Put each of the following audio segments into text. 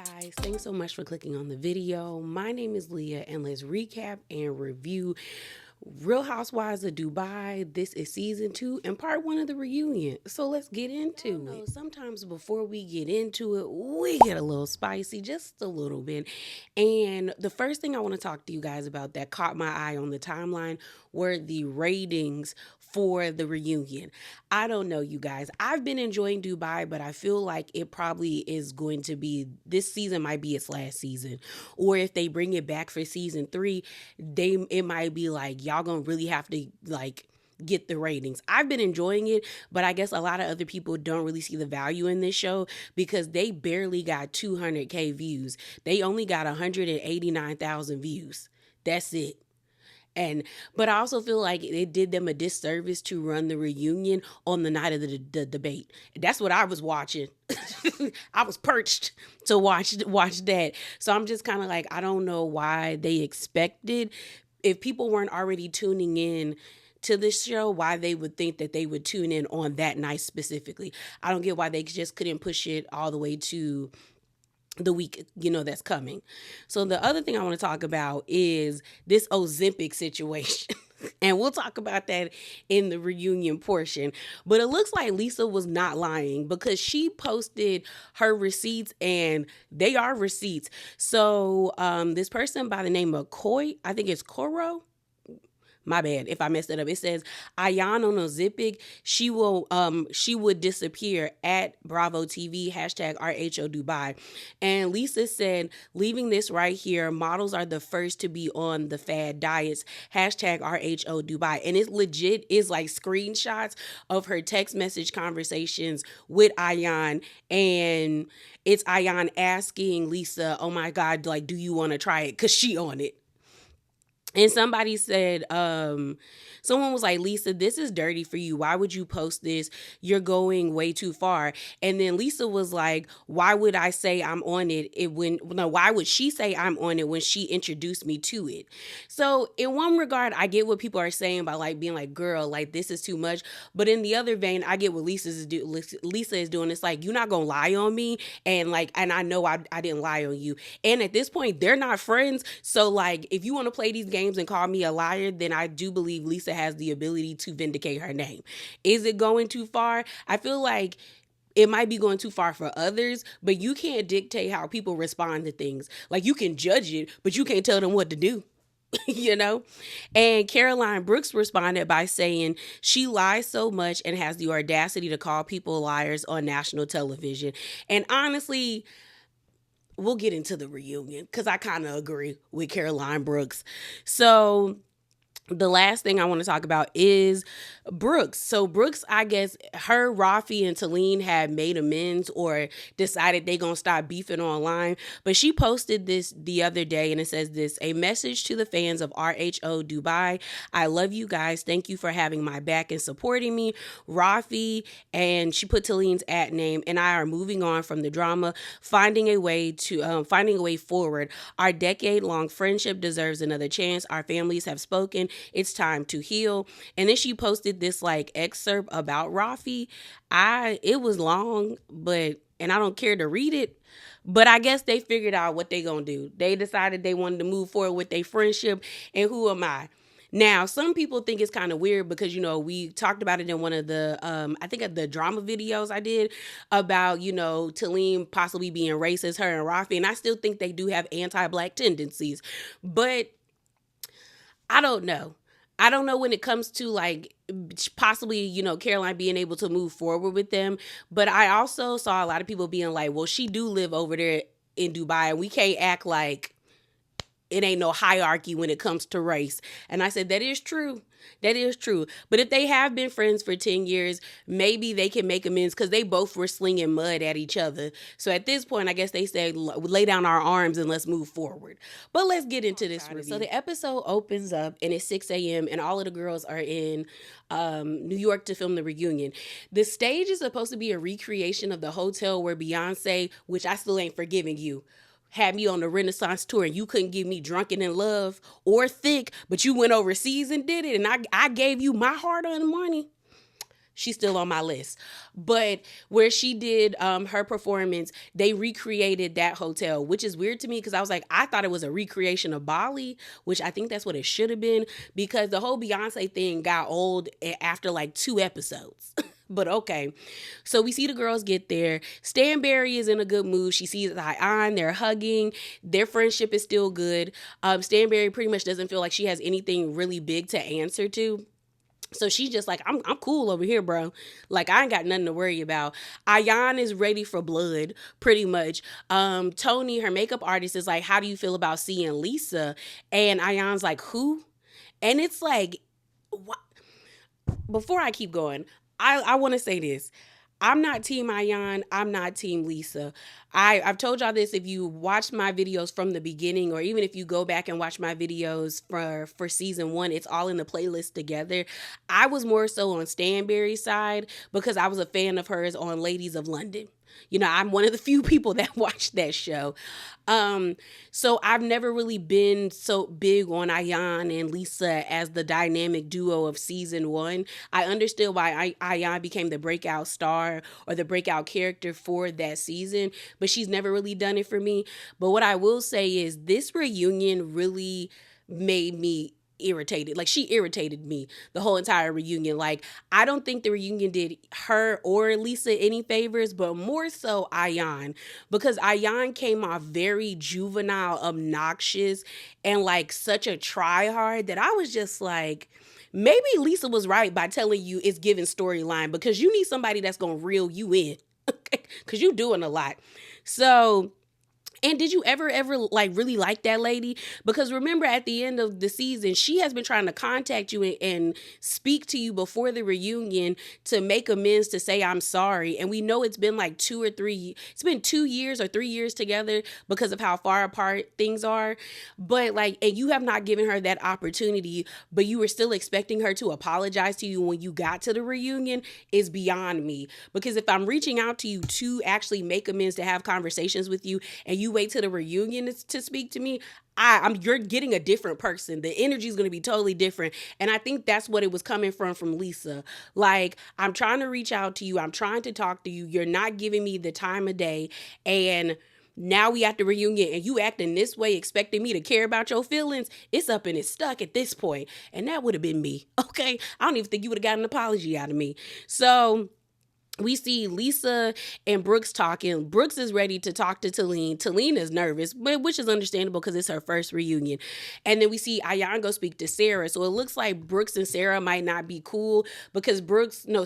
guys, thanks so much for clicking on the video. My name is Leah, and let's recap and review Real Housewives of Dubai. This is season 2 and part 1 of the reunion. So let's get into it. Sometimes before we get into it, we get a little spicy, just a little bit. And the first thing I want to talk to you guys about that caught my eye on the timeline were the ratings for the reunion. I don't know, you guys. I've been enjoying Dubai, but I feel like it probably is going to be, this season might be its last season. Or if they bring it back for season 3, it might be like, y'all gonna really have to like get the ratings. I've been enjoying it, but I guess a lot of other people don't really see the value in this show because they barely got 200K views. They only got 189,000 views. That's it. But I also feel like it did them a disservice to run the reunion on the night of the debate. That's what I was watching. I was perched to watch that. So I'm just kind of like, I don't know why they expected, if people weren't already tuning in to this show, why they would think that they would tune in on that night specifically. I don't get why they just couldn't push it all the way to the week, that's coming. So the other thing I want to talk about is this Ozempic situation. And we'll talk about that in the reunion portion. But it looks like Lisa was not lying because she posted her receipts, and they are receipts. So this person by the name of Koi, I think it's Koro. My bad if I messed it up. It says Ayan on Ozempic, she would disappear at Bravo TV, #RHO Dubai. And Lisa said, leaving this right here, models are the first to be on the fad diets, #RHO Dubai. And it legit is like screenshots of her text message conversations with Ayan, and it's Ayan asking Lisa, oh my God, like, do you want to try it? Because she on it. And somebody said, someone was like, Lisa, this is dirty for you. Why would you post this? You're going way too far. And then Lisa was like, why would I say I'm on it why would she say I'm on it when she introduced me to it? So in one regard, I get what people are saying by like being like, girl, like this is too much. But in the other vein, I get what Lisa is doing. It's like, you're not going to lie on me. And I know I didn't lie on you. And at this point, they're not friends. So like, if you want to play these games and call me a liar, then I do believe Lisa has the ability to vindicate her name. Is it going too far? I feel like it might be going too far for others, but you can't dictate how people respond to things. Like, you can judge it, but you can't tell them what to do. And Caroline Brooks responded by saying she lies so much and has the audacity to call people liars on national television. And honestly, we'll get into the reunion because I kind of agree with Caroline Brooks. So the last thing I want to talk about is Brooks. So Brooks, I guess her, Rafi, and Talene had made amends or decided they gonna stop beefing online. But she posted this the other day, and it says this: a message to the fans of RHO Dubai. I love you guys. Thank you for having my back and supporting me. Rafi, and she put Talene's @ name, and I are moving on from the drama, finding a way forward. Our decade-long friendship deserves another chance. Our families have spoken. It's time to heal. And then she posted this like excerpt about Rafi. It was long, and I don't care to read it, but I guess they figured out what they gonna do. They decided they wanted to move forward with their friendship, and who am I? Now, some people think it's kind of weird because, we talked about it in one of the, I think of the drama videos I did about, Talene possibly being racist, her and Rafi, and I still think they do have anti-Black tendencies, but I don't know. I don't know when it comes to like possibly, Caroline being able to move forward with them. But I also saw a lot of people being like, well, she do live over there in Dubai, and we can't act like it ain't no hierarchy when it comes to race. And I said, that is true. That is true. But if they have been friends for 10 years, maybe they can make amends because they both were slinging mud at each other. So at this point, I guess they said, lay down our arms and let's move forward. But let's get into this review. So the episode opens up and it's 6 a.m. and all of the girls are in New York to film the reunion. The stage is supposed to be a recreation of the hotel where Beyonce, which I still ain't forgiving you, had me on the Renaissance tour, and you couldn't give me Drunken in Love or Thick, but you went overseas and did it, and I gave you my hard-earned money. She's still on my list. But where she did her performance, they recreated that hotel, which is weird to me because I was like, I thought it was a recreation of Bali, which I think that's what it should have been because the whole Beyonce thing got old after like 2 episodes. But okay. So we see the girls get there. Stanberry is in a good mood. She sees Ian. They're hugging. Their friendship is still good. Stanberry pretty much doesn't feel like she has anything really big to answer to. So she's just like, I'm cool over here, bro. Like, I ain't got nothing to worry about. Ayan is ready for blood, pretty much. Tony, her makeup artist, is like, how do you feel about seeing Lisa? And Ayan's like, who? And it's like, what? Before I keep going, I want to say this. I'm not Team Ayan. I'm not Team Lisa. I've told y'all this if you watch my videos from the beginning, or even if you go back and watch my videos for season 1, it's all in the playlist together. I was more so on Stanberry's side because I was a fan of hers on Ladies of London. You know, I'm one of the few people that watched that show. So I've never really been so big on Ayan and Lisa as the dynamic duo of season 1. I understood why Ayan became the breakout star or the breakout character for that season, but she's never really done it for me. But what I will say is this reunion really made me irritated. Like, she irritated me the whole entire reunion. Like, I don't think the reunion did her or Lisa any favors, but more so Ayan, because Ayan came off very juvenile, obnoxious, and like such a tryhard that I was just like, maybe Lisa was right by telling you it's giving storyline, because you need somebody that's gonna reel you in because you doing a lot. So, and did you ever like really like that lady? Because remember, at the end of the season, she has been trying to contact you and speak to you before the reunion to make amends, to say I'm sorry. And we know it's been like 2 years or 3 years together because of how far apart things are. But like, and you have not given her that opportunity, but you were still expecting her to apologize to you when you got to the reunion is beyond me. Because if I'm reaching out to you to actually make amends, to have conversations with you, and you wait till the reunion to speak to me, you're getting a different person. The energy is going to be totally different. And I think that's what it was coming from Lisa. Like, I'm trying to reach out to you. I'm trying to talk to you. You're not giving me the time of day. And now we at the reunion and you acting this way, expecting me to care about your feelings. It's up and it's stuck at this point. And that would have been me. Okay. I don't even think you would have got an apology out of me. So we see Lisa and Brooks talking. Brooks is ready to talk to Talene. Talene is nervous, which is understandable because it's her first reunion. And then we see Ayan go speak to Sarah. So it looks like Brooks and Sarah might not be cool because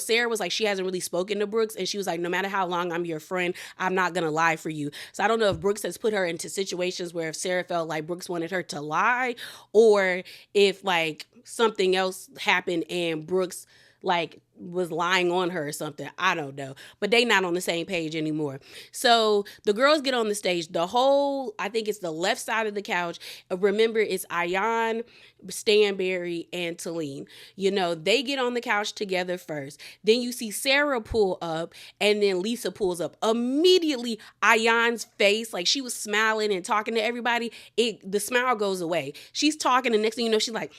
Sarah was like, she hasn't really spoken to Brooks. And she was like, no matter how long I'm your friend, I'm not going to lie for you. So I don't know if Brooks has put her into situations where if Sarah felt like Brooks wanted her to lie, or if like something else happened and Brooks like was lying on her or something. I don't know. But they not on the same page anymore. So the girls get on the stage. I think it's the left side of the couch. Remember, it's Ayan, Stanberry, and Talene. You know, they get on the couch together first. Then you see Sarah pull up, and then Lisa pulls up. Immediately, Ayan's face, like she was smiling and talking to everybody, the smile goes away. She's talking, and next thing you know, she's like,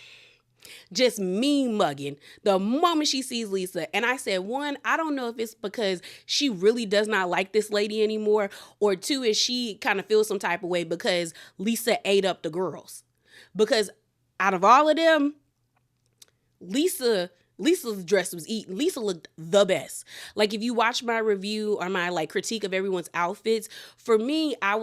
just mean mugging the moment she sees Lisa. And I said, one, I don't know if it's because she really does not like this lady anymore, or two, is she kind of feels some type of way because Lisa ate up the girls. Because out of all of them, Lisa's dress was eaten. Lisa looked the best. Like, if you watch my review or my like critique of everyone's outfits, for me, I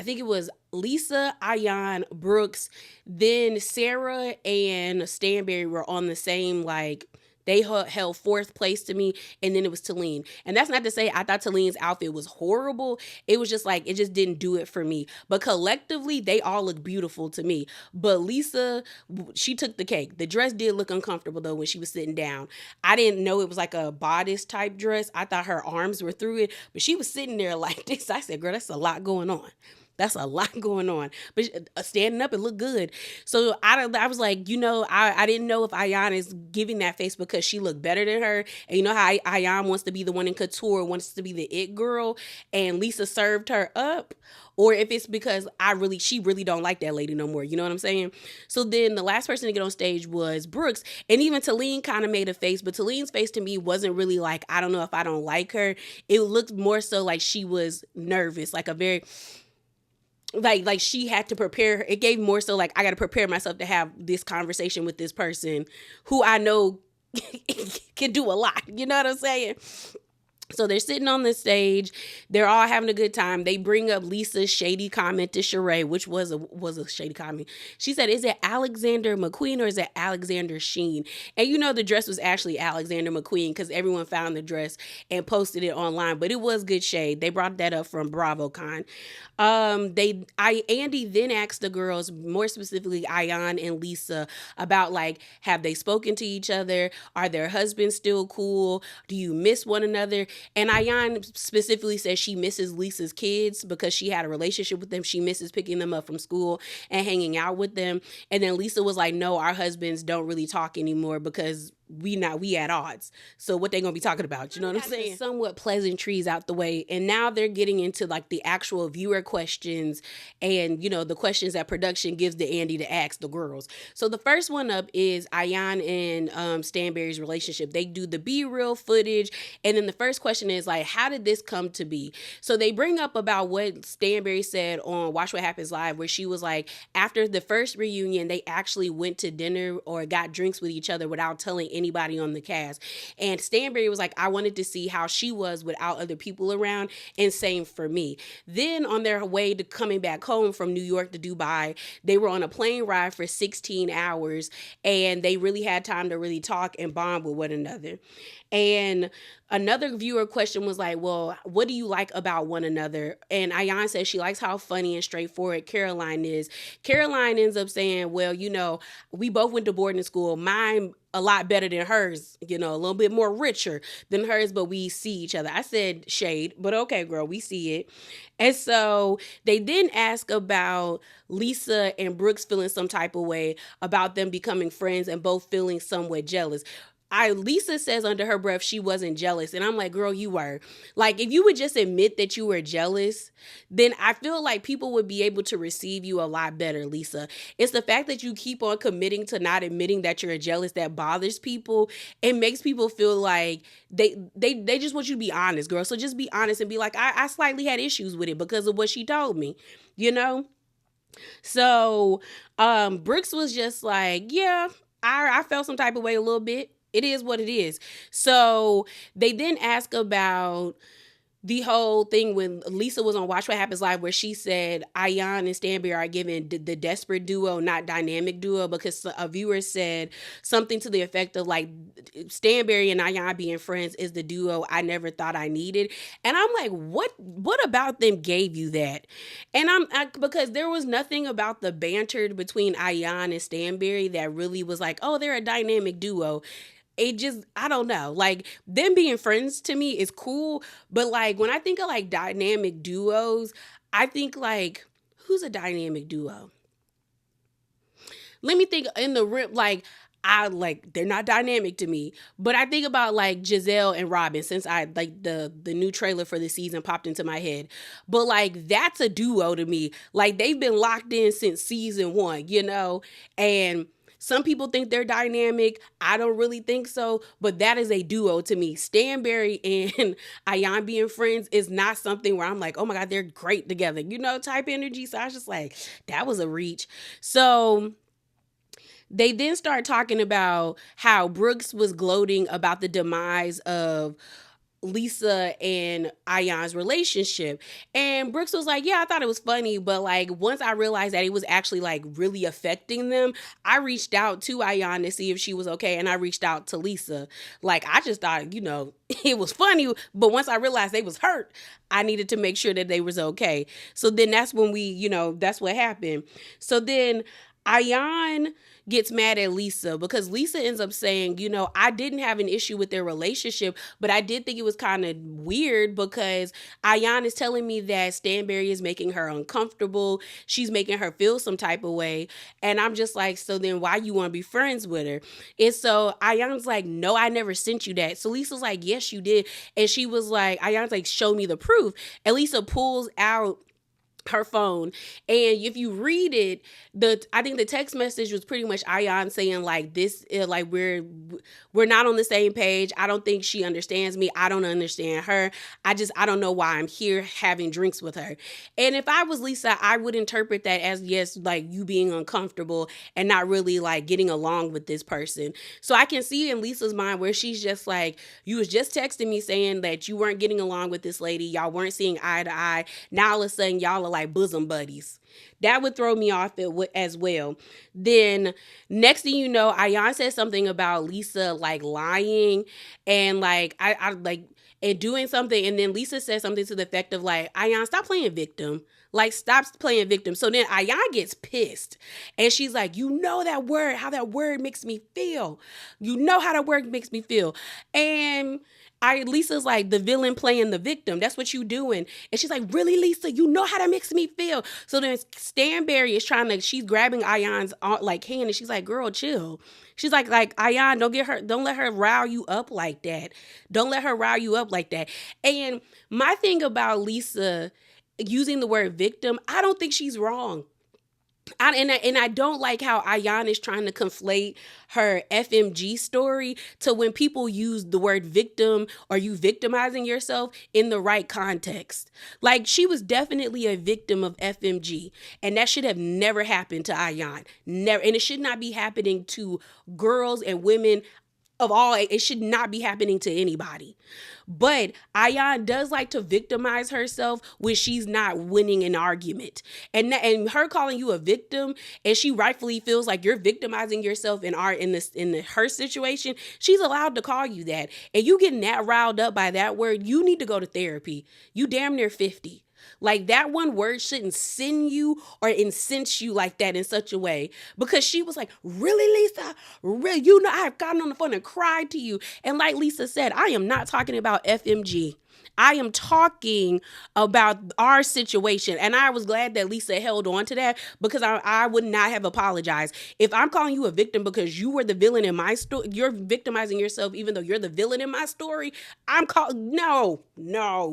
think it was Lisa, Ayan, Brooks, then Sarah and Stanberry were on the same, like, they held fourth place to me, and then it was Talene. And that's not to say I thought Talene's outfit was horrible. It was just like, it just didn't do it for me. But collectively, they all look beautiful to me. But Lisa, she took the cake. The dress did look uncomfortable, though, when she was sitting down. I didn't know it was like a bodice type dress. I thought her arms were through it, but she was sitting there like this. I said, girl, that's a lot going on. That's a lot going on. But standing up, it looked good. So I was like, I didn't know if Ayan is giving that face because she looked better than her. And you know how Ayan wants to be the one in couture, wants to be the it girl, and Lisa served her up. Or if it's because she really don't like that lady no more. You know what I'm saying? So then the last person to get on stage was Brooks. And even Talene kind of made a face, but Talene's face to me wasn't really like, I don't know if I don't like her. It looked more so like she was nervous, like a very like she had to prepare. It gave more so like I got to prepare myself to have this conversation with this person who I know can do a lot. You know what I'm saying? So they're sitting on the stage. They're all having a good time. They bring up Lisa's shady comment to Sheree, which was a shady comment. She said, "Is it Alexander McQueen or is it Alexander Sheen?" And the dress was actually Alexander McQueen because everyone found the dress and posted it online. But it was good shade. They brought that up from BravoCon. Andy then asked the girls, more specifically Ayan and Lisa, about like, have they spoken to each other? Are their husbands still cool? Do you miss one another? And Ayan specifically says she misses Lisa's kids because she had a relationship with them. She misses picking them up from school and hanging out with them. And then Lisa was like, no, our husbands don't really talk anymore because we at odds. So what they gonna be talking about? You know what I'm saying? Somewhat pleasantries out the way, and now they're getting into like the actual viewer questions and the questions that production gives to Andy to ask the girls. So the first one up is Ayan and Stanberry's relationship. They do the B-reel footage, and then the first question is like, how did this come to be? So they bring up about what Stanberry said on Watch What Happens Live, where she was like, after the first reunion, they actually went to dinner or got drinks with each other without telling anybody on the cast. And Stanberry was like, I wanted to see how she was without other people around, and same for me. Then on their way to coming back home from New York to Dubai, they were on a plane ride for 16 hours and they really had time to really talk and bond with one another. And another viewer question was like, well, what do you like about one another? And Ayan says she likes how funny and straightforward Caroline is. Caroline ends up saying, well, we both went to boarding school. Mine a lot better than hers, a little bit more richer than hers, but we see each other. I said shade, but okay, girl, we see it. And so they then ask about Lisa and Brooks feeling some type of way about them becoming friends and both feeling somewhat jealous. Lisa says under her breath she wasn't jealous. And I'm like, girl, you were. Like, if you would just admit that you were jealous, then I feel like people would be able to receive you a lot better, Lisa. It's the fact that you keep on committing to not admitting that you're jealous that bothers people. It makes people feel like they just want you to be honest, girl. So just be honest and be like, I slightly had issues with it because of what she told me, So Brooks was just like, yeah, I felt some type of way a little bit. It is what it is. So they then ask about the whole thing when Lisa was on Watch What Happens Live, where she said Ayan and Stanberry are given the desperate duo, not dynamic duo, because a viewer said something to the effect of like, Stanberry and Ayan being friends is the duo I never thought I needed. And I'm like, what about them gave you that? And because there was nothing about the banter between Ayan and Stanberry that really was like, oh, they're a dynamic duo. It just, I don't know, like, them being friends to me is cool, but like when I think of like dynamic duos, I think like, who's a dynamic duo? Let me think in the rip, like, they're not dynamic to me, but I think about like Giselle and Robin, since I like the new trailer for the season popped into my head. But like, that's a duo to me. Like, they've been locked in since season 1, and some people think they're dynamic. I don't really think so, but that is a duo to me. Stanberry and Ayan being friends is not something where I'm like, oh my God, they're great together, type energy. So I was just like, that was a reach. So they then start talking about how Brooks was gloating about the demise of Lisa and Ayan's relationship. And Brooks was like, yeah, I thought it was funny, but like once I realized that it was actually like really affecting them, I reached out to Ayan to see if she was okay, and I reached out to Lisa. Like, I just thought, it was funny, but once I realized they was hurt, I needed to make sure that they was okay. So then that's when that's what happened. So then Ayan gets mad at Lisa because Lisa ends up saying, I didn't have an issue with their relationship, but I did think it was kind of weird because Ayan is telling me that Stanberry is making her uncomfortable. She's making her feel some type of way. And I'm just like, so then why you want to be friends with her? And so Ayan's like, no, I never sent you that. So Lisa's like, yes, you did. And she was like, Ayan's like, show me the proof. And Lisa pulls out her phone, and if you read it, I think the text message was pretty much Ayan saying like this, like we're not on the same page. I don't think she understands me. I don't understand her. I don't know why I'm here having drinks with her. And if I was Lisa, I would interpret that as, yes, like you being uncomfortable and not really like getting along with this person. So I can see in Lisa's mind where she's just like, you was just texting me saying that you weren't getting along with this lady, y'all weren't seeing eye to eye, now all of a sudden y'all are like bosom buddies. That would throw me off as well. Then next thing you know, Ayan says something about Lisa like lying and like I like and doing something, and then Lisa says something to the effect of like, Ayan, stop playing victim. Like, stop playing victim. So then Ayan gets pissed. And she's like, you know that word, how that word makes me feel. You know how that word makes me feel. And Lisa's like, the villain playing the victim. That's what you doing. And she's like, really, Lisa? You know how that makes me feel. So then Stanberry is she's grabbing Ayan's like hand, and she's like, girl, chill. She's like Ayan, don't let her rile you up like that. Don't let her rile you up like that. And my thing about Lisa using the word victim, I don't think she's wrong. I don't like how Ayan is trying to conflate her FMG story to when people use the word victim or you victimizing yourself in the right context. Like, she was definitely a victim of FMG, and that should have never happened to Ayan. Never. And it should not be happening to girls and women of all. It should not be happening to anybody. But Ayan does like to victimize herself when she's not winning an argument. And her calling you a victim, and she rightfully feels like you're victimizing yourself in her situation, she's allowed to call you that. And you getting that riled up by that word, you need to go to therapy. You damn near 50. Like, that one word shouldn't send you or incense you like that in such a way. Because she was like, really, Lisa? Really? You know, I've gotten on the phone and cried to you. And like Lisa said, I am not talking about FMG. I am talking about our situation. And I was glad that Lisa held on to that, because I would not have apologized. If I'm calling you a victim because you were the villain in my story, you're victimizing yourself even though you're the villain in my story. No,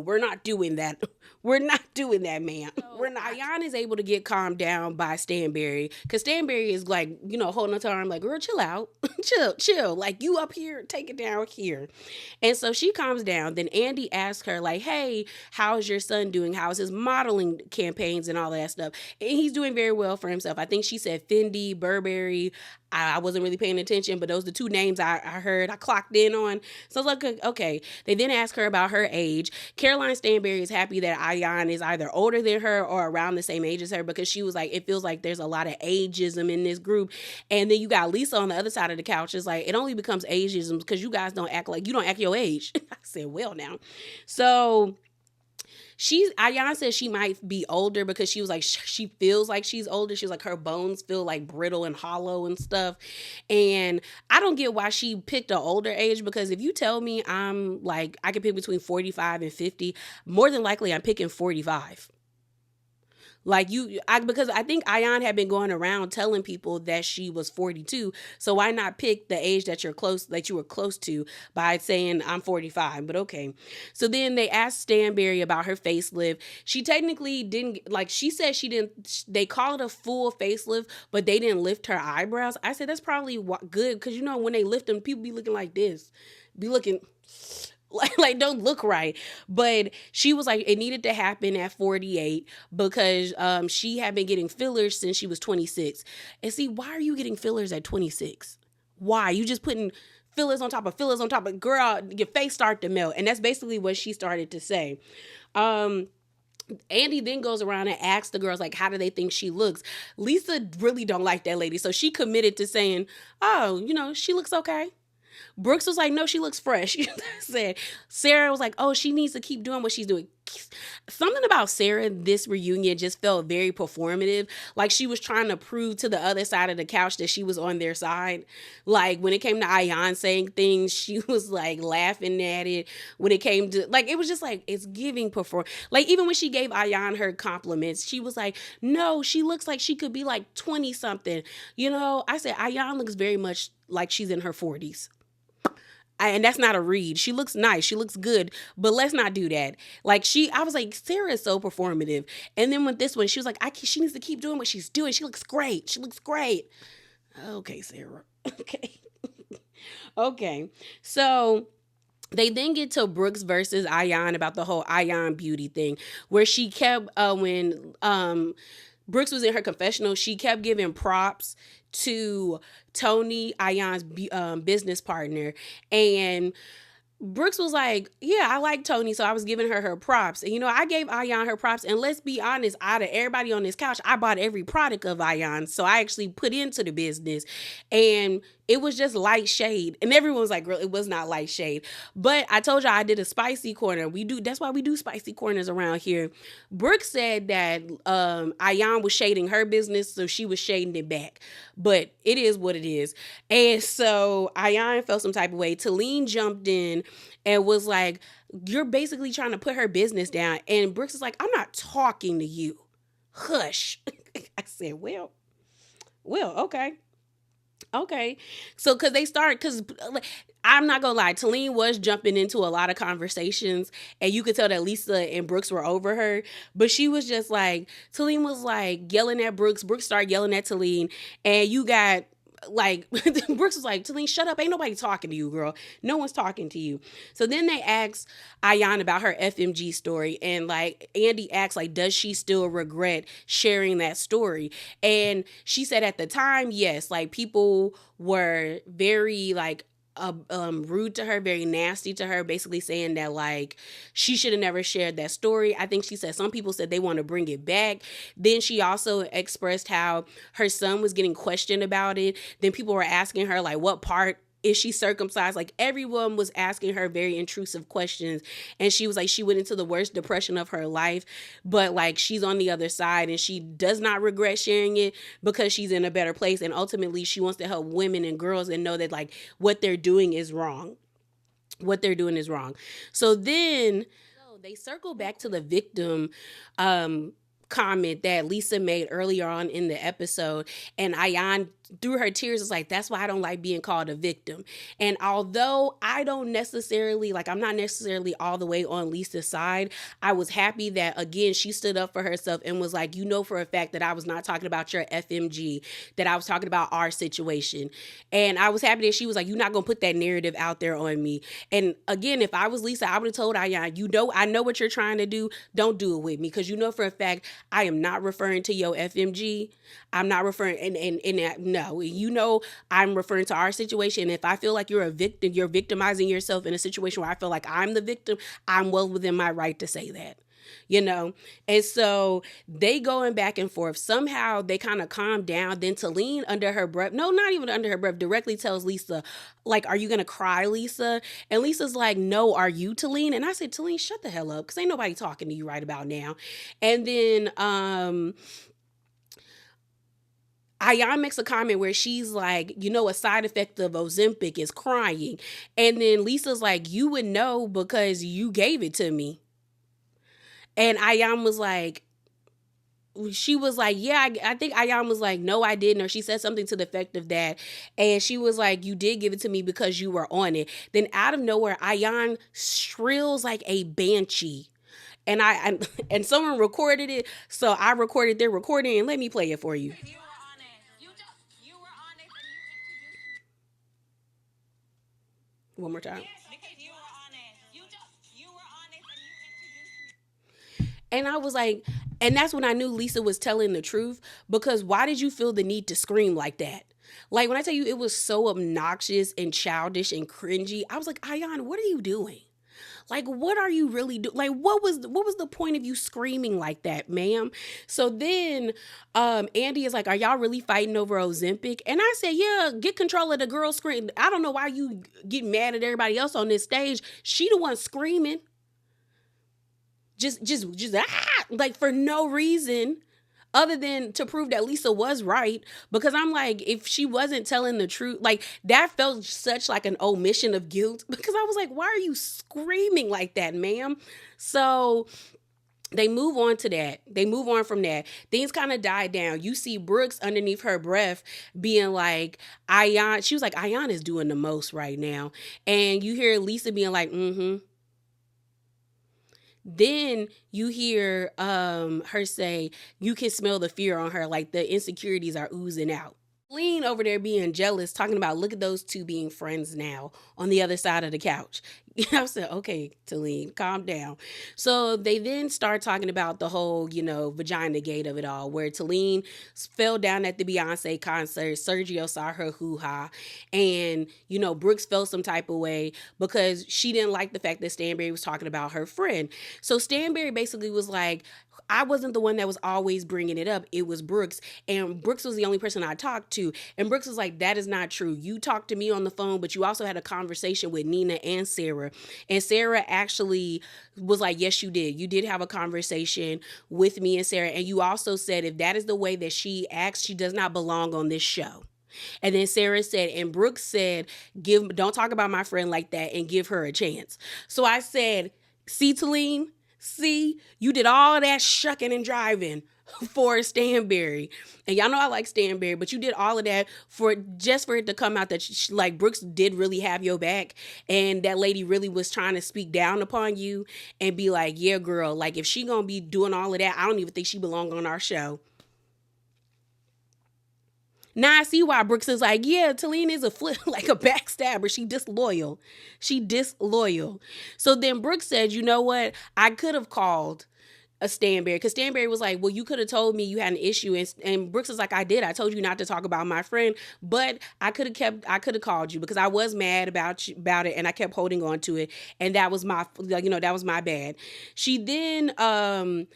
we're not doing that. We're not doing that, man. We're not. Ayan is able to get calmed down by Stanberry, because Stanberry is like, holding on to her arm like, girl, chill out. chill. Like, you up here, take it down here. And so she calms down. Then Andy asks her like, hey, how's your son doing? How's his modeling campaigns and all that stuff? And he's doing very well for himself. I think she said Fendi, Burberry. I wasn't really paying attention, but those are the two names I heard, I clocked in on. So I was like, okay. They then ask her about her age. Caroline Stanberry is happy that Ayan is either older than her or around the same age as her, because she was like, it feels like there's a lot of ageism in this group. And then you got Lisa on the other side of the couch. It's like, it only becomes ageism because you guys don't act your age. I said, well, now. So Ayan says she might be older because she was like, she feels like she's older. She was like, her bones feel like brittle and hollow and stuff. And I don't get why she picked an older age, because if you tell me I'm like, I can pick between 45 and 50, more than likely I'm picking 45. Like, because I think Ayan had been going around telling people that she was 42. So why not pick the age that you were close to by saying I'm 45? But okay. So then they asked Stanberry about her facelift. She technically didn't, like, she said she didn't, they called it a full facelift, but they didn't lift her eyebrows. I said, that's probably good, because when they lift them, people be looking like this. Be looking like don't look right. But she was like, it needed to happen at 48 because she had been getting fillers since she was 26. And see, why are you getting fillers at 26? Why? You just putting fillers on top of fillers on top of, girl, your face started to melt. And that's basically what she started to say. Andy then goes around and asks the girls, like, how do they think she looks? Lisa really don't like that lady. So she committed to saying, oh, she looks okay. Brooks was like, no, she looks fresh. Said Sarah was like, oh, she needs to keep doing what she's doing. something about Sarah, this reunion just felt very performative. Like she was trying to prove to the other side of the couch that she was on their side. Like when it came to Ayan saying things, she was like laughing at it. When it came to like, it was just like, it's giving perform. Like even when she gave Ayan her compliments, she was like, no, she looks like she could be like 20 something. You know, I said, Ayan looks very much like she's in her 40s. And that's not a read. She looks nice. She looks good, but let's not do that. Like I was like, Sarah is so performative. And then with this one, she was like, she needs to keep doing what she's doing. She looks great. She looks great. Okay, Sarah. Okay. Okay. So they then get to Brooks versus Ayan about the whole Ayan beauty thing, where she kept when Brooks was in her confessional, she kept giving props to Tony, Ayan's business partner, and Brooks was like, yeah, I like Tony, so I was giving her props. And, you know, I gave Ayan her props. And let's be honest, out of everybody on this couch, I bought every product of Ayan. So I actually put into the business. And it was just light shade. And everyone was like, girl, it was not light shade. But I told you I did a spicy corner. That's why we do spicy corners around here. Brooks said that Ayan was shading her business, so she was shading it back. But it is what it is. And so Ayan felt some type of way. Talene jumped in and was like, you're basically trying to put her business down. And Brooks is like, I'm not talking to you. Hush. I said, well, okay. Okay. So, because I'm not gonna lie, Talene was jumping into a lot of conversations, and you could tell that Lisa and Brooks were over her, but she was just like, Talene was like yelling at Brooks. Brooks started yelling at Talene, and you got like Brooks was like, Talene, shut up. Ain't nobody talking to you, girl. No one's talking to you. So then they asked Ayan about her FMG story. And like Andy asked, like, does she still regret sharing that story? And she said at the time, yes, like people were very like rude to her, very nasty to her, basically saying that like she should have never shared that story. I think she said some people said they want to bring it back. Then she also expressed how her son was getting questioned about it. Then people were asking her like, what part is she circumcised? Like everyone was asking her very intrusive questions, and she was like, she went into the worst depression of her life, but like she's on the other side and she does not regret sharing it because she's in a better place, and ultimately she wants to help women and girls and know that like what they're doing is wrong. So then they circle back to the victim comment that Lisa made earlier on in the episode, and Ayan through her tears is like, that's why I don't like being called a victim. And although I'm not necessarily all the way on Lisa's side, I was happy that again she stood up for herself and was like, you know for a fact that I was not talking about your FMG, that I was talking about our situation. And I was happy that she was like, you're not gonna put that narrative out there on me. And again, if I was Lisa, I would have told Ayan, I know what you're trying to do, don't do it with me, because you know for a fact I am not referring to your FMG. I'm not referring, no, you know, I'm referring to our situation. If I feel like you're a victim, you're victimizing yourself in a situation where I feel like I'm the victim, I'm well within my right to say that, you know? And so they going back and forth. Somehow they kind of calm down. Then Talene under her breath, no, not even under her breath, directly tells Lisa, like, are you going to cry, Lisa? And Lisa's like, no, are you, Talene? And I said, Talene, shut the hell up, because ain't nobody talking to you right about now. And then, Ayan makes a comment where she's like, you know, a side effect of Ozempic is crying. And then Lisa's like, you would know because you gave it to me. And Ayan was like, she was like, yeah, I think Ayan was like, no, I didn't. Or she said something to the effect of that. And she was like, you did give it to me because you were on it. Then out of nowhere, Ayan shrills like a banshee. And and someone recorded it. So I recorded their recording, and let me play it for you. One more time. And I was like, and that's when I knew Lisa was telling the truth, because why did you feel the need to scream like that? Like when I tell you it was so obnoxious and childish and cringy, I was like, Ayan, what are you doing? Like, what are you really doing? Like, what was the point of you screaming like that, ma'am? So then Andy is like, are y'all really fighting over Ozempic? And I said, yeah, get control of the girl scream. I don't know why you get mad at everybody else on this stage. She the one screaming. like for no reason other than to prove that Lisa was right. Because I'm like, if she wasn't telling the truth, like that felt such like an omission of guilt. Because I was like, why are you screaming like that, ma'am? So they move on to that. They move on from that. Things kind of died down. You see Brooks underneath her breath being like, Ayan, she was like, Ayan is doing the most right now. And you hear Lisa being like, mm-hmm. Then you hear her say, you can smell the fear on her, like the insecurities are oozing out. Lean over there being jealous, talking about look at those two being friends now on the other side of the couch. I said, okay, Talene, calm down. So they then start talking about the whole, vagina gate of it all, where Talene fell down at the Beyonce concert. Sergio saw her hoo-ha. And, Brooks felt some type of way because she didn't like the fact that Stanberry was talking about her friend. So Stanberry basically was like, I wasn't the one that was always bringing it up. It was Brooks. And Brooks was the only person I talked to. And Brooks was like, that is not true. You talked to me on the phone, but you also had a conversation with Nina and Sarah. And Sarah actually was like, yes, you did. You did have a conversation with me and Sarah. And you also said if that is the way that she acts, she does not belong on this show. And then Sarah said, and Brooks said, don't talk about my friend like that and give her a chance. So I said, see, Talene? See, you did all that shucking and driving for Stanberry. And y'all know I like Stanberry, but you did all of that for it to come out that like Brooks did really have your back. And that lady really was trying to speak down upon you and be like, yeah, girl, like if she gonna be doing all of that, I don't even think she belong on our show. Now I see why Brooks is like, yeah, Talene is a like a backstabber. She disloyal. So then Brooks said, you know what? I could have called a Stanberry because Stanberry was like, well, you could have told me you had an issue. And Brooks was like, I did. I told you not to talk about my friend, but I could have called you because I was mad about it and I kept holding on to it. And that was my bad. She then,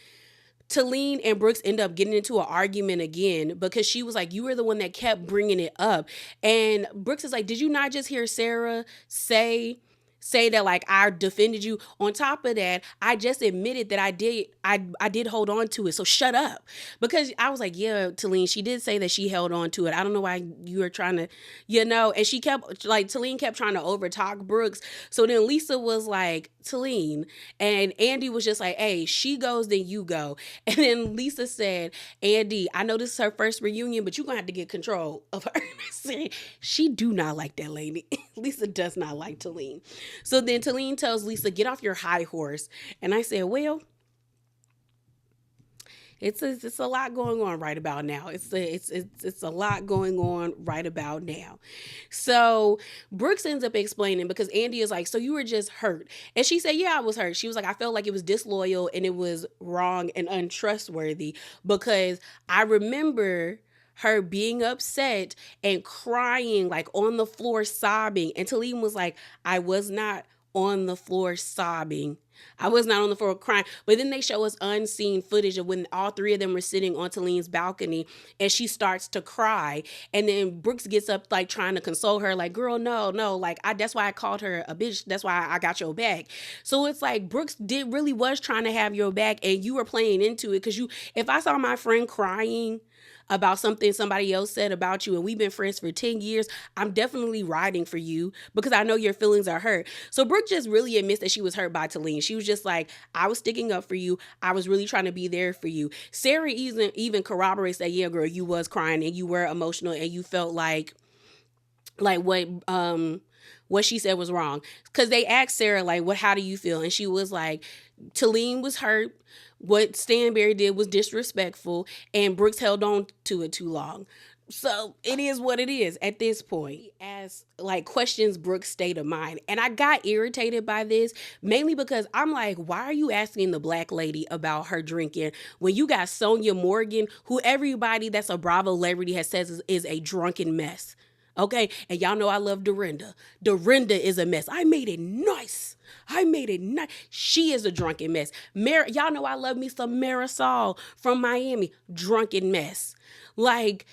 Talene and Brooks end up getting into an argument again because she was like, you were the one that kept bringing it up. And Brooks is like, did you not just hear Sarah say that like I defended you? On top of that, I just admitted that I did hold on to it. So shut up. Because I was like, yeah, Talene, she did say that she held on to it. I don't know why you were trying to, and she kept like, Talene kept trying to overtalk Brooks. So then Lisa was like, Talene, and Andy was just like, hey, she goes, then you go. And then Lisa said, Andy, I know this is her first reunion, but you're going to have to get control of her. She do not like that lady. Lisa does not like Talene. So then Talene tells Lisa, get off your high horse. And I said, well, it's a lot going on right about now. It's a lot going on right about now. So Brooks ends up explaining because Andy is like, so you were just hurt. And she said, yeah, I was hurt. She was like, I felt like it was disloyal and it was wrong and untrustworthy because I remember her being upset and crying like on the floor sobbing. And Talene was like, I was not on the floor sobbing. I was not on the floor crying. But then they show us unseen footage of when all three of them were sitting on Talene's balcony and she starts to cry. And then Brooks gets up like trying to console her like, girl, no, like that's why I called her a bitch. That's why I got your back. So it's like Brooks really was trying to have your back and you were playing into it because if I saw my friend crying about something somebody else said about you and we've been friends for 10 years, I'm definitely riding for you because I know your feelings are hurt. So Brooke just really admits that she was hurt by Talene. She was just like, I was sticking up for you. I was really trying to be there for you. Sarah even corroborates that, yeah, girl, you was crying and you were emotional and you felt like what she said was wrong. Because they asked Sarah, like, how do you feel? And she was like, Talene was hurt. What Stanberry did was disrespectful, and Brooks held on to it too long. So it is what it is at this point. As like questions Brooks' state of mind. And I got irritated by this, mainly because I'm like, why are you asking the black lady about her drinking when you got Sonia Morgan, who everybody that's a Bravo celebrity has says is a drunken mess? Okay, and y'all know I love Dorinda. Dorinda is a mess. I made it nice. She is a drunken mess. Y'all know I love me some Marisol from Miami. Drunken mess. Like,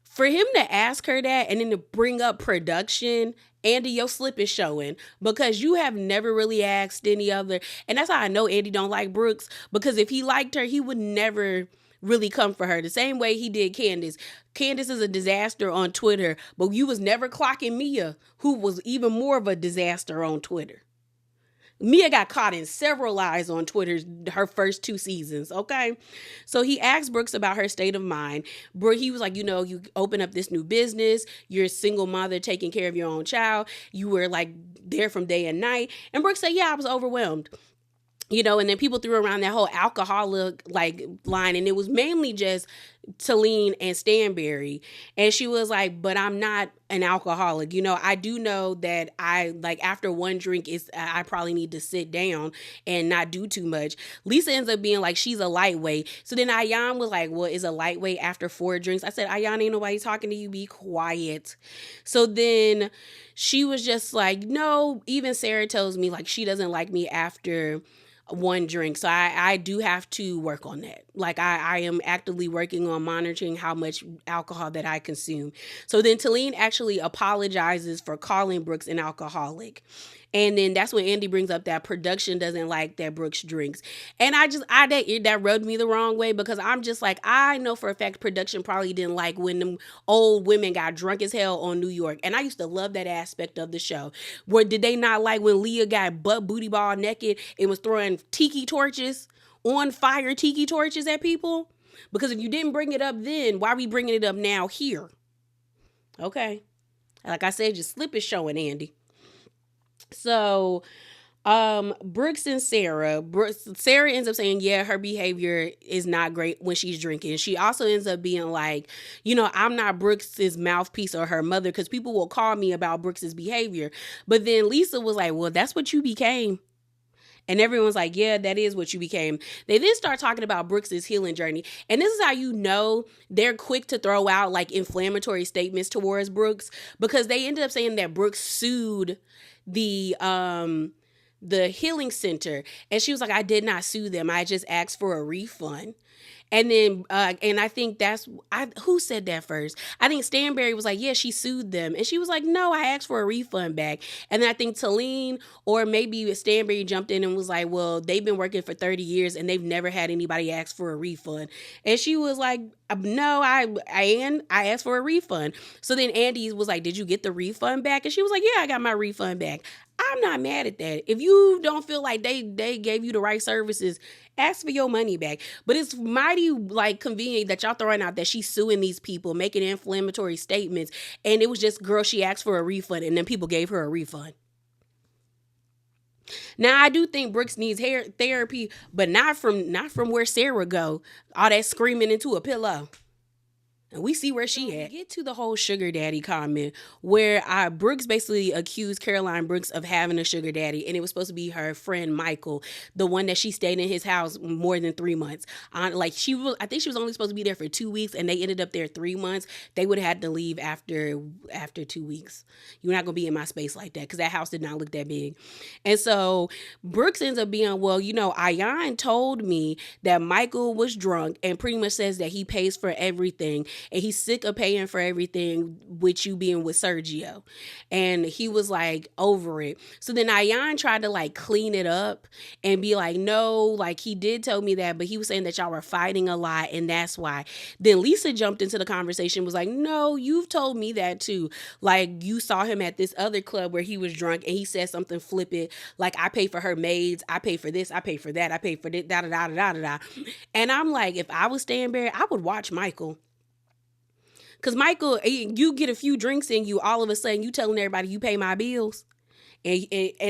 For him to ask her that and then to bring up production, Andy, your slip is showing because you have never really asked any other. And that's how I know Andy don't like Brooks, because if he liked her, he would never really come for her the same way he did Candace. Candace is a disaster on Twitter, but you was never clocking Mia, who was even more of a disaster on Twitter. Mia got caught in several lies on Twitter her first 2 seasons, okay? So he asked Brooks about her state of mind. He was like, you open up this new business. You're a single mother taking care of your own child. You were like there from day and night. And Brooks said, yeah, I was overwhelmed. And then people threw around that whole alcoholic line, and it was mainly just Talene and Stanberry. And she was like, but I'm not an alcoholic. I do know that after one drink I probably need to sit down and not do too much. Lisa ends up being like, she's a lightweight. So then Ayan was like, well, is a lightweight after 4 drinks? I said, Ayan, ain't nobody talking to you. Be quiet. So then she was just like, no, even Sarah tells me like she doesn't like me after 1 drink. So I do have to work on that. I am actively working on monitoring how much alcohol that I consume. So then Talene actually apologizes for calling Brooks an alcoholic. And then that's when Andy brings up that production doesn't like that Brooks drinks. And that rubbed me the wrong way, because I'm just like, I know for a fact production probably didn't like when them old women got drunk as hell on New York. And I used to love that aspect of the show. Where did they not like when Leah got butt booty ball naked and was throwing tiki torches, on fire tiki torches at people? Because if you didn't bring it up then, why are we bringing it up now here? Okay. Like I said, your slip is showing, Andy. So Brooks and Sarah ends up saying, yeah, her behavior is not great when she's drinking. She also ends up being like, I'm not Brooks's mouthpiece or her mother, because people will call me about Brooks's behavior. But then Lisa was like, well, that's what you became. And everyone's like, yeah, that is what you became. They then start talking about Brooks's healing journey. And this is how you know they're quick to throw out inflammatory statements towards Brooks, because they ended up saying that Brooks sued the healing center. And she was like, I did not sue them. I just asked for a refund. And then, and I think who said that first? I think Stanberry was like, yeah, she sued them. And she was like, no, I asked for a refund back. And then I think Talene or maybe Stanberry jumped in and was like, well, they've been working for 30 years and they've never had anybody ask for a refund. And she was like, no, I asked for a refund. So then Andy was like, did you get the refund back? And she was like, yeah, I got my refund back. I'm not mad at that. If you don't feel like they gave you the right services, ask for your money back. But it's mighty convenient that y'all throwing out that she's suing these people, making inflammatory statements, and it was just, girl, she asked for a refund, and then people gave her a refund. Now I do think Brooks needs hair therapy, but not from where Sarah go, all that screaming into a pillow. And we see where she at. Get to the whole sugar daddy comment where Brooks basically accused Caroline Brooks of having a sugar daddy, and it was supposed to be her friend Michael, the one that she stayed in his house more than 3 months. I think she was only supposed to be there for 2 weeks, and they ended up there 3 months. They would have had to leave after 2 weeks. You're not gonna be in my space like that, because that house did not look that big. And so Brooks ends up being, well, Ayan told me that Michael was drunk and pretty much says that he pays for everything. And he's sick of paying for everything with you being with Sergio. And he was over it. So then Ayan tried to clean it up and be like, no, he did tell me that, but he was saying that y'all were fighting a lot and that's why. Then Lisa jumped into the conversation, was like, no, you've told me that too. You saw him at this other club where he was drunk and he said something flippant, I pay for her maids, I pay for this, I pay for that, I pay for this, da da da da da da. And I'm like, if I was Stanberry, I would watch Michael. Because Michael, you get a few drinks in you, all of a sudden you telling everybody you pay my bills. And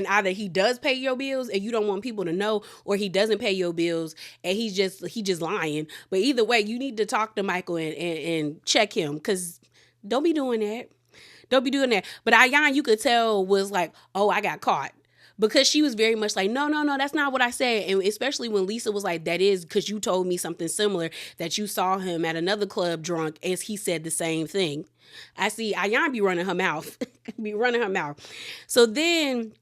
either he does pay your bills and you don't want people to know, or he doesn't pay your bills and he just lying. But either way, you need to talk to Michael and check him, because don't be doing that. Don't be doing that. But Ayan, you could tell, was like, oh, I got caught. Because she was very much like, no, that's not what I said. And especially when Lisa was like, that is because you told me something similar, that you saw him at another club drunk, as he said the same thing. I see Ayan be running her mouth. So then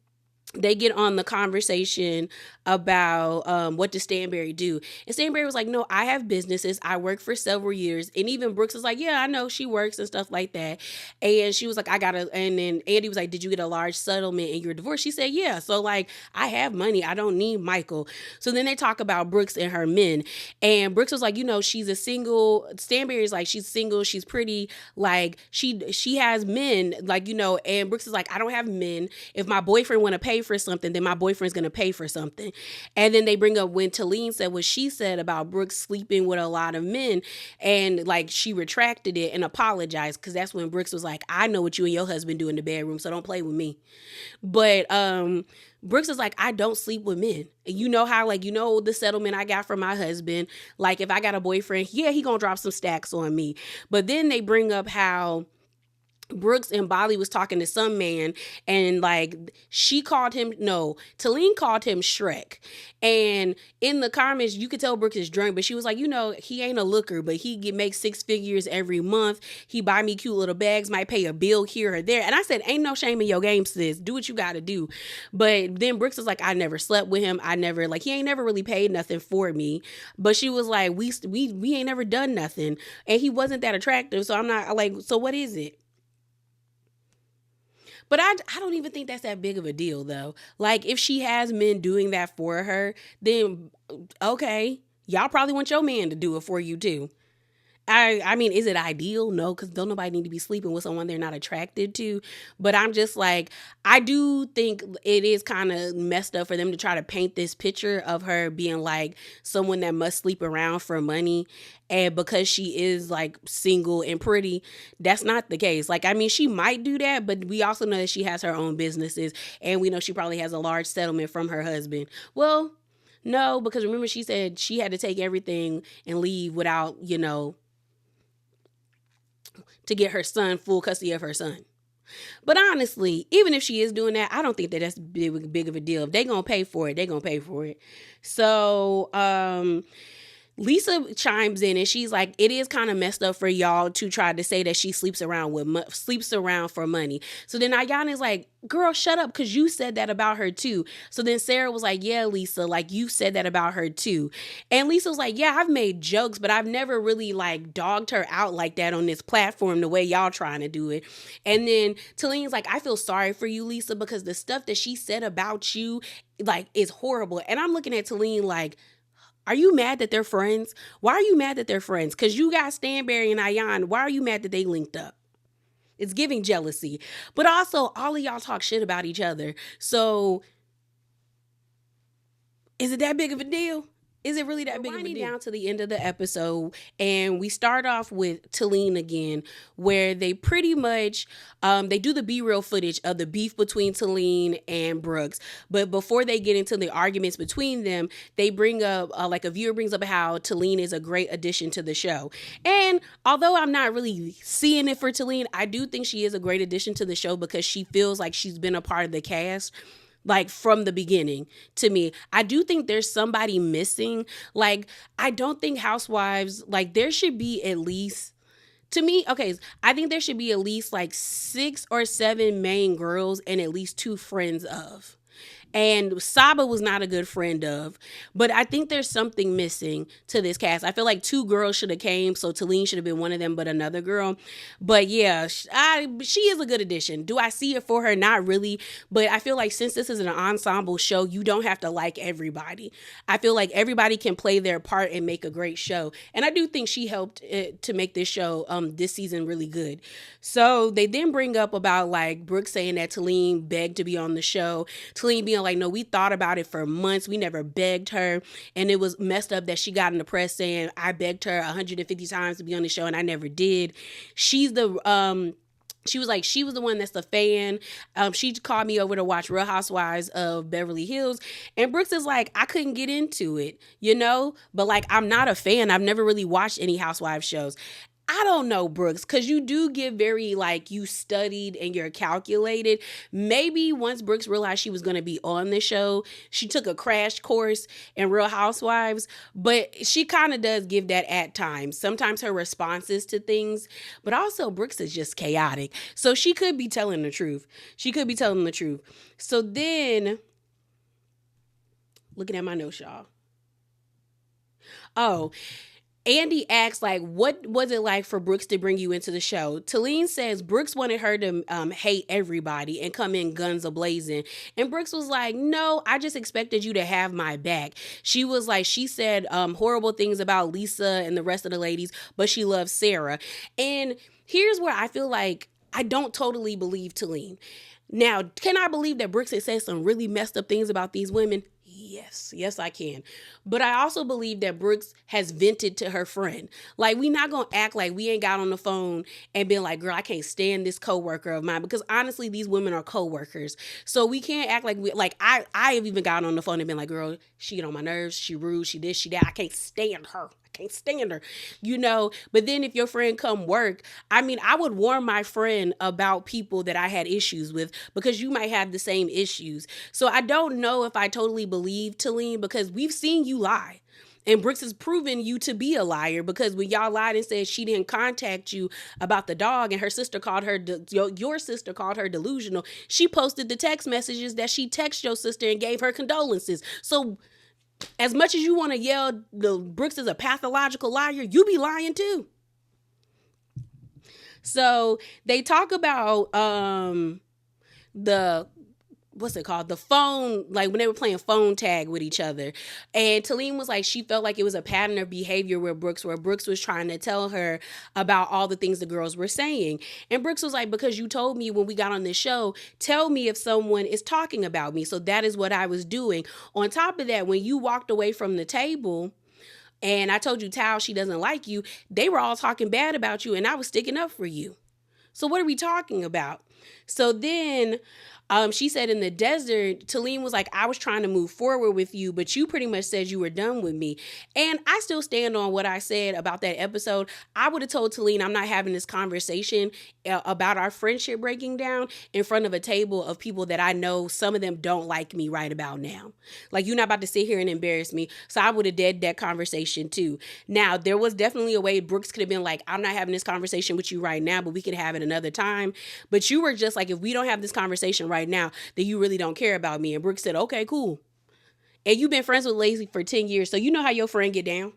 they get on the conversation about what does Stanberry do. And Stanberry was like, no, I have businesses. I worked for several years. And even Brooks was like, yeah, I know she works and stuff like that. And she was like, I got to, and then Andy was like, did you get a large settlement in your divorce? She said, yeah. So like, I have money. I don't need Michael. So then they talk about Brooks and her men. And Brooks was like, she's a single, Stanberry's like, she's single. She's pretty. Like she has men, like, and Brooks is like, I don't have men. If my boyfriend want to pay for something, then my boyfriend's going to pay for something. And then they bring up when Talene said what she said about Brooks sleeping with a lot of men, and like she retracted it and apologized, because that's when Brooks was like, I know what you and your husband do in the bedroom, so don't play with me. But Brooks is like, I don't sleep with men. And you know how, like, the settlement I got from my husband. Like, if I got a boyfriend, yeah, he gonna drop some stacks on me. But then they bring up how Brooks and Bolly was talking to some man, and like she called him, no, Talene called him Shrek. And in the comments, you could tell Brooks is drunk, but she was like, he ain't a looker, but he makes 6 figures every month. He buy me cute little bags, might pay a bill here or there. And I said, ain't no shame in your game, sis. Do what you got to do. But then Brooks was like, I never slept with him. He ain't never really paid nothing for me. But she was like, we ain't never done nothing. And he wasn't that attractive. So I'm not like, so what is it? But I don't even think that's that big of a deal, though. Like, if she has men doing that for her, then okay, y'all probably want your man to do it for you too. I mean, is it ideal? No, because don't nobody need to be sleeping with someone they're not attracted to. But I'm just like, I do think it is kind of messed up for them to try to paint this picture of her being like someone that must sleep around for money. And because she is like single and pretty, that's not the case. Like, I mean, she might do that, but we also know that she has her own businesses. And we know she probably has a large settlement from her husband. Well, no, because remember she said she had to take everything and leave without, to get her son full custody of her son. But honestly, even if she is doing that, I don't think that that's big of a deal. If they gonna pay for it, they gonna pay for it. So Lisa chimes in and she's like, it is kind of messed up for y'all to try to say that she sleeps around for money. So then Ayana's like, girl, shut up, because you said that about her too. So then Sarah was like, yeah, Lisa, like you said that about her too. And Lisa was like, yeah, I've made jokes, but I've never really like dogged her out like that on this platform the way y'all trying to do it. And then Talene's like, I feel sorry for you, Lisa, because the stuff that she said about you like is horrible. And I'm looking at Talene like, are you mad that they're friends? Why are you mad that they're friends? Because you got Stanberry and Ayan. Why are you mad that they linked up? It's giving jealousy. But also, all of y'all talk shit about each other. So, is it that big of a deal? Is it really that big of a deal? Down to the end of the episode, and we start off with Talene again, where they pretty much they do the B-real footage of the beef between Talene and Brooks. But before they get into the arguments between them, they bring up like a viewer brings up how Talene is a great addition to the show. And although I'm not really seeing it for Talene, I do think she is a great addition to the show because she feels like she's been a part of the cast like from the beginning. To me, I do think there's somebody missing. Like, I don't think Housewives, like, there should be at least, to me, okay, I think there should be at least like 6 or 7 main girls and at least 2 friends of. And Saba was not a good friend of. But I think there's something missing to this cast. I feel like 2 girls should have came, so Talene should have been one of them, but another girl. But yeah, she is a good addition. Do I see it for her? Not really. But I feel like since this is an ensemble show, you don't have to like everybody. I feel like everybody can play their part and make a great show. And I do think she helped to make this show this season really good. So they then bring up about like Brooke saying that Talene begged to be on the show. Talene being like, no, we thought about it for months. We never begged her. And it was messed up that she got in the press saying I begged her 150 times to be on the show and I never did. She was like, she was the one that's the fan. She called me over to watch Real Housewives of Beverly Hills. And Brooks is like, I couldn't get into it, but like, I'm not a fan. I've never really watched any Housewives shows. I don't know, Brooks, because you do get very like you studied and you're calculated. Maybe once Brooks realized she was going to be on the show, she took a crash course in Real Housewives, but she kind of does give that at times. Sometimes her responses to things, but also Brooks is just chaotic. So she could be telling the truth. She could be telling the truth. So then, looking at my notes, y'all. Oh, Andy asks, like, what was it like for Brooks to bring you into the show? Talene says Brooks wanted her to hate everybody and come in guns a-blazing. And Brooks was like, no, I just expected you to have my back. She was like, she said horrible things about Lisa and the rest of the ladies, but she loves Sarah. And here's where I feel like I don't totally believe Talene. Now, can I believe that Brooks had said some really messed up things about these women? Yes, I can. But I also believe that Brooks has vented to her friend. Like, we not gonna act like we ain't got on the phone and been like, girl, I can't stand this coworker of mine, because honestly, these women are coworkers. So we can't act like I have even gotten on the phone and been like, girl, she get on my nerves, she rude, she this, she that. I can't stand her. Can't stand her, but then if your friend come work, I mean, I would warn my friend about people that I had issues with, because you might have the same issues. So I don't know if I totally believe Talene, because we've seen you lie. And Brooks has proven you to be a liar, because when y'all lied and said she didn't contact you about the dog, and her sister called her, your sister called her delusional, she posted the text messages that she texted your sister and gave her condolences. So as much as you want to yell the Brooks is a pathological liar, you be lying too. So they talk about the what's it called? The phone, like when they were playing phone tag with each other. And Talene was like, she felt like it was a pattern of behavior where Brooks was trying to tell her about all the things the girls were saying. And Brooks was like, because you told me when we got on this show, tell me if someone is talking about me. So that is what I was doing. On top of that, when you walked away from the table, and I told you, Tal, she doesn't like you, they were all talking bad about you, and I was sticking up for you. So what are we talking about? So then she said in the desert, Talene was like, I was trying to move forward with you, but you pretty much said you were done with me. And I still stand on what I said about that episode. I would have told Talene I'm not having this conversation about our friendship breaking down in front of a table of people that I know some of them don't like me right about now. Like, you're not about to sit here and embarrass me. So I would have dead that conversation too. Now, there was definitely a way Brooks could have been like, I'm not having this conversation with you right now, but we could have it another time. But you were just like, if we don't have this conversation right now, then you really don't care about me. And Brooks said, okay, Cool. And you've been friends with Lazy for 10 years, so you know how your friend get down.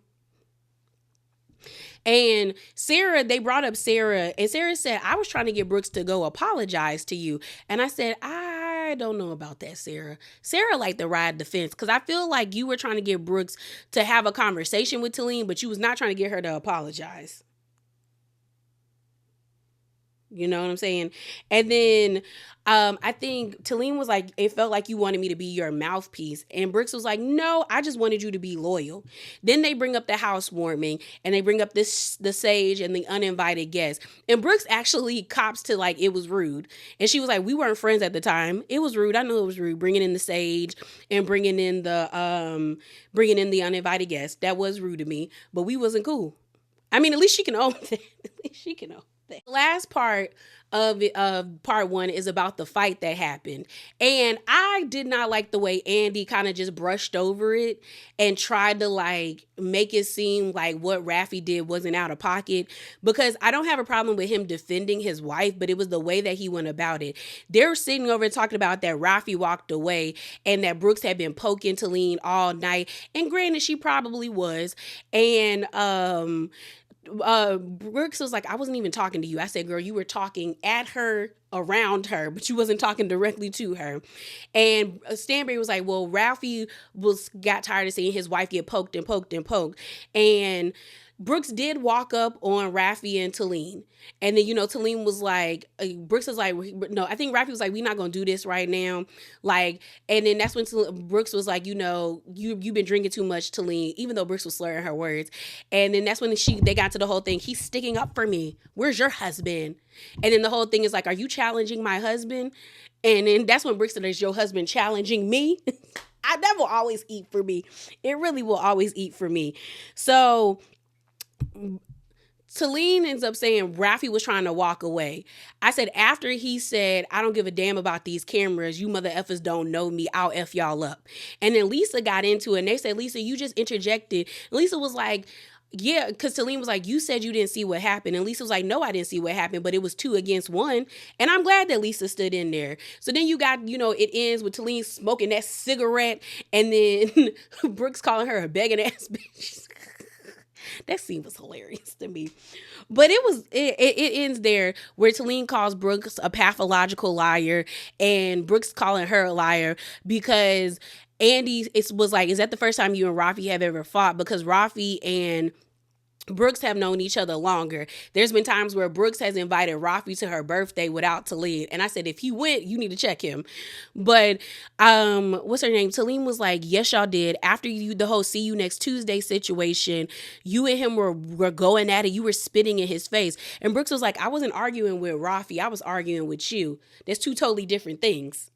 And Sarah, they brought up Sarah, and Sarah said, I was trying to get Brooks to go apologize to you. And I said, I don't know about that, Sarah. Sarah liked to ride the fence, because I feel like you were trying to get Brooks to have a conversation with Talene, but you was not trying to get her to apologize. You know what I'm saying? And then I think Talene was like, it felt like you wanted me to be your mouthpiece. And Brooks was like, no, I just wanted you to be loyal. Then they bring up the housewarming, and they bring up the sage and the uninvited guests. And Brooks actually cops to like, it was rude. And she was like, we weren't friends at the time. It was rude. I know it was rude, bringing in the sage and bringing in the uninvited guests. That was rude to me, but we wasn't cool. I mean, at least she can own that. At least she can own. The last part of part one is about the fight that happened. And I did not like the way Andy kind of just brushed over it and tried to like make it seem like what Raffi did wasn't out of pocket, because I don't have a problem with him defending his wife, but it was the way that he went about it. They're sitting over talking about that Raffi walked away and that Brooks had been poking Talene all night. And granted, she probably was. And Brooks was like, I wasn't even talking to you. I said, girl, you were talking at her, around her, but you wasn't talking directly to her. And Stanbury was like, well, Ralphie got tired of seeing his wife get poked and poked and poked. And Brooks did walk up on Raffi and Talene. And then, Talene was like, Brooks was like, no, I think Raffi was like, we're not going to do this right now. Like, and then that's when Brooks was like, you've been drinking too much, Talene, even though Brooks was slurring her words. And then that's when they got to the whole thing. He's sticking up for me. Where's your husband? And then the whole thing is like, are you challenging my husband? And then that's when Brooks said, is your husband challenging me? That will always eat for me. It really will always eat for me. So Talene ends up saying Rafi was trying to walk away. I said, after he said, I don't give a damn about these cameras. You mother effers don't know me. I'll F y'all up. And then Lisa got into it and they said, Lisa, you just interjected. And Lisa was like, yeah, because Talene was like, you said you didn't see what happened. And Lisa was like, no, I didn't see what happened, but it was 2 against 1. And I'm glad that Lisa stood in there. So then you got, it ends with Talene smoking that cigarette and then Brooks calling her a begging ass bitch. That scene was hilarious to me. But it ends there where Talene calls Brooks a pathological liar and Brooks calling her a liar because Andy was like, is that the first time you and Rafi have ever fought? Because Rafi and Brooks have known each other longer. There's been times where Brooks has invited Rafi to her birthday without Talene. And I said, if he went, you need to check him. But what's her name? Talene was like, yes, y'all did. After the whole see you next Tuesday situation, you and him were going at it. You were spitting in his face. And Brooks was like, I wasn't arguing with Rafi. I was arguing with you. There's 2 totally different things.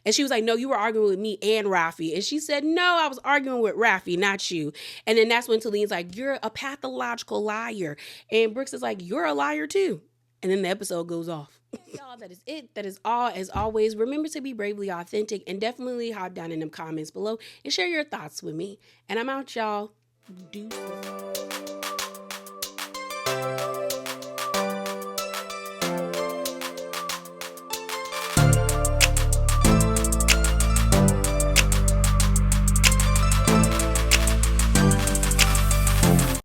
And she was like, no, you were arguing with me and Rafi. And she said, no, I was arguing with Rafi, not you. And then that's when Talene's like, you're a pathological liar. And Brooks is like, you're a liar too. And then the episode goes off. Y'all, that is it. That is all. As always, remember to be bravely authentic and definitely hop down in them comments below and share your thoughts with me. And I'm out, y'all. Deuces.